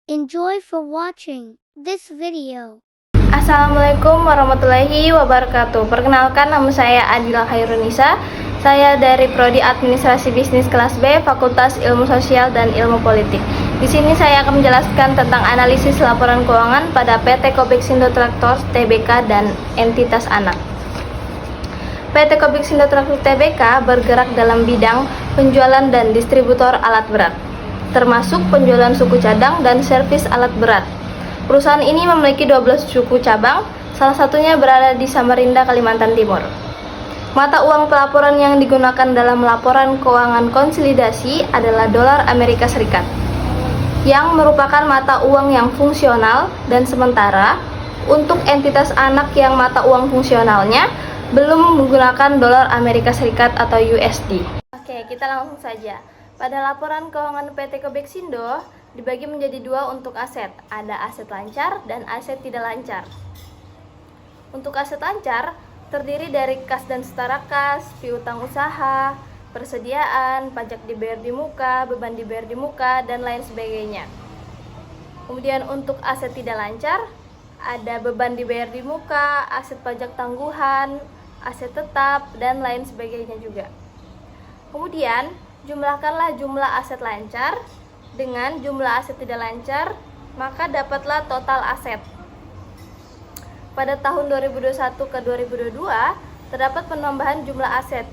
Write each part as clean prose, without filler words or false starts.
Enjoy for watching this video. Assalamualaikum warahmatullahi wabarakatuh. Perkenalkan, nama saya Adila Khairunisa. Saya dari Prodi Administrasi Bisnis kelas B, Fakultas Ilmu Sosial dan Ilmu Politik. Di sini saya akan menjelaskan tentang analisis laporan keuangan pada PT Kobeksindo Traktor Tbk dan entitas anak. PT Kobeksindo Traktor Tbk bergerak dalam bidang penjualan dan distributor alat berat, termasuk penjualan suku cadang dan servis alat berat. Perusahaan ini memiliki 12 suku cabang, salah satunya berada di Samarinda, Kalimantan Timur. Mata uang pelaporan yang digunakan dalam laporan keuangan konsolidasi adalah dolar Amerika Serikat, yang merupakan mata uang yang fungsional dan sementara untuk entitas anak yang mata uang fungsionalnya belum menggunakan dolar Amerika Serikat atau USD. Oke, kita langsung saja. Pada laporan keuangan PT Kobeksindo dibagi menjadi dua untuk aset. Ada aset lancar dan aset tidak lancar. Untuk aset lancar terdiri dari kas dan setara kas, piutang usaha, persediaan, pajak dibayar di muka, beban dibayar di muka, dan lain sebagainya. Kemudian untuk aset tidak lancar ada beban dibayar di muka, aset pajak tangguhan, aset tetap, dan lain sebagainya juga. Kemudian jumlahkanlah jumlah aset lancar dengan jumlah aset tidak lancar, maka dapatlah total aset. Pada tahun 2021 ke 2022 terdapat penambahan jumlah aset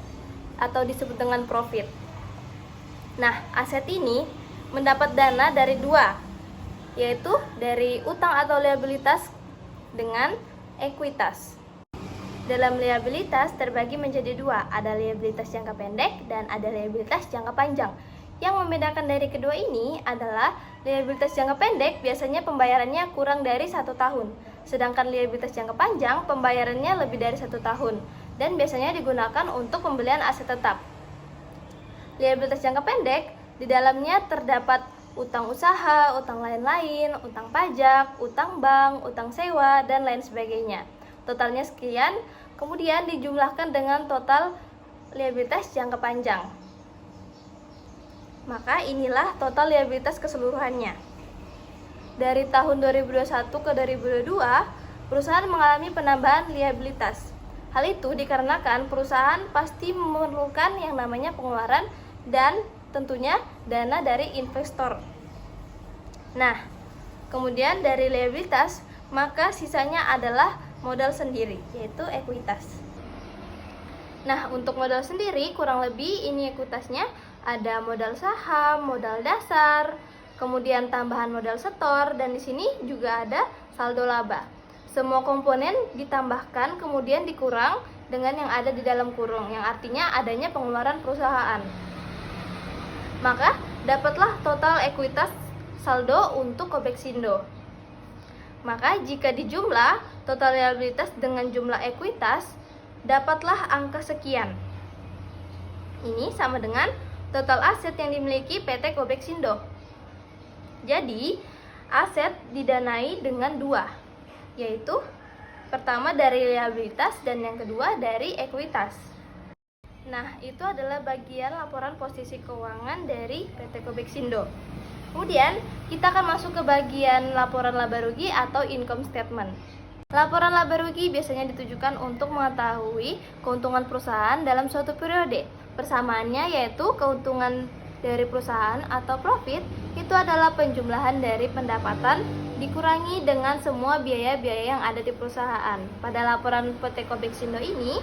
atau disebut dengan profit. Nah, aset ini mendapat dana dari dua, yaitu dari utang atau liabilitas dengan ekuitas. Dalam liabilitas terbagi menjadi dua, ada liabilitas jangka pendek dan ada liabilitas jangka panjang. Yang membedakan dari kedua ini adalah liabilitas jangka pendek biasanya pembayarannya kurang dari 1 tahun, sedangkan liabilitas jangka panjang pembayarannya lebih dari 1 tahun dan biasanya digunakan untuk pembelian aset tetap. Liabilitas jangka pendek di dalamnya terdapat utang usaha, utang lain-lain, utang pajak, utang bank, utang sewa, dan lain sebagainya. Totalnya sekian, kemudian dijumlahkan dengan total liabilitas jangka panjang. Maka inilah total liabilitas keseluruhannya. Dari tahun 2021 ke 2022, perusahaan mengalami penambahan liabilitas. Hal itu dikarenakan perusahaan pasti memerlukan yang namanya pengeluaran dan tentunya dana dari investor. Nah, kemudian dari liabilitas, maka sisanya adalah modal sendiri, yaitu ekuitas. Nah, untuk modal sendiri kurang lebih ini ekuitasnya ada modal saham, modal dasar, kemudian tambahan modal setor, dan di sini juga ada saldo laba. Semua komponen ditambahkan kemudian dikurang dengan yang ada di dalam kurung, yang artinya adanya pengeluaran perusahaan. Maka dapatlah total ekuitas saldo untuk Kobeksindo. Maka jika dijumlah total liabilitas dengan jumlah ekuitas, dapatlah angka sekian. Ini sama dengan total aset yang dimiliki PT Kobeksindo. Jadi, aset didanai dengan dua, yaitu pertama dari liabilitas dan yang kedua dari ekuitas. Nah, itu adalah bagian laporan posisi keuangan dari PT Kobeksindo. Kemudian, kita akan masuk ke bagian laporan laba rugi atau income statement. Laporan laba rugi biasanya ditujukan untuk mengetahui keuntungan perusahaan dalam suatu periode. Persamaannya yaitu keuntungan dari perusahaan atau profit itu adalah penjumlahan dari pendapatan dikurangi dengan semua biaya-biaya yang ada di perusahaan. Pada laporan PT Kobeksindo ini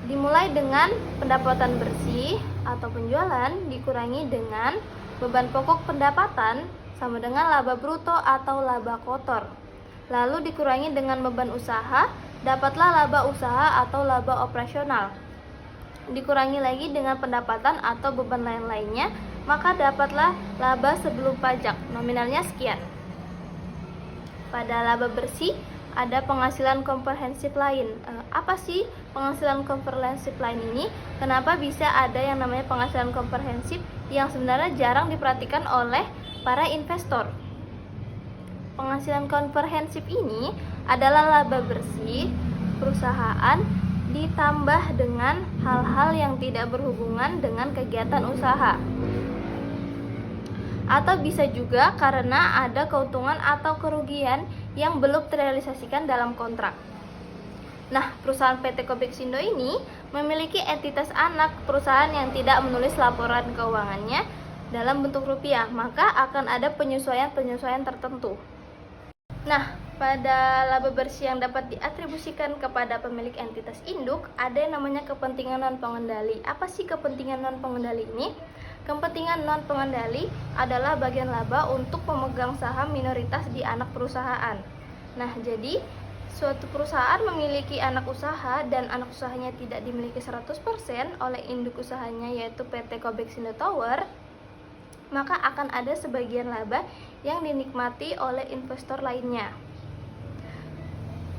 dimulai dengan pendapatan bersih atau penjualan dikurangi dengan beban pokok pendapatan sama dengan laba bruto atau laba kotor. Lalu dikurangi dengan beban usaha, dapatlah laba usaha atau laba operasional. Dikurangi lagi dengan pendapatan atau beban lain-lainnya, maka dapatlah laba sebelum pajak, nominalnya sekian. Pada laba bersih ada penghasilan komprehensif lain. Apa sih penghasilan komprehensif lain ini? Kenapa bisa ada yang namanya penghasilan komprehensif yang sebenarnya jarang diperhatikan oleh para investor? Penghasilan komprehensif ini adalah laba bersih perusahaan ditambah dengan hal-hal yang tidak berhubungan dengan kegiatan usaha. atau bisa juga karena ada keuntungan atau kerugian yang belum terrealisasikan dalam kontrak. Nah, perusahaan PT Kobeksindo ini memiliki entitas anak perusahaan yang tidak menulis laporan keuangannya dalam bentuk rupiah, maka akan ada penyesuaian-penyesuaian tertentu. Nah, pada laba bersih yang dapat diatribusikan kepada pemilik entitas induk, ada yang namanya kepentingan non-pengendali. Apa sih kepentingan non-pengendali ini? Kepentingan non-pengendali adalah bagian laba untuk pemegang saham minoritas di anak perusahaan. Nah, jadi suatu perusahaan memiliki anak usaha dan anak usahanya tidak dimiliki 100% oleh induk usahanya yaitu PT Kobeksindo Tower, maka akan ada sebagian laba yang dinikmati oleh investor lainnya.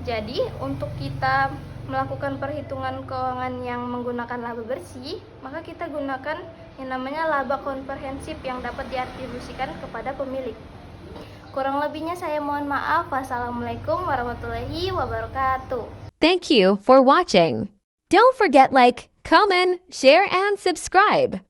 Jadi, untuk kita melakukan perhitungan keuangan yang menggunakan laba bersih, maka kita gunakan yang namanya laba komprehensif yang dapat diatribusikan kepada pemilik. Kurang lebihnya saya mohon maaf. Wassalamualaikum warahmatullahi wabarakatuh. Thank you for watching. Don't forget like, comment, share, and subscribe.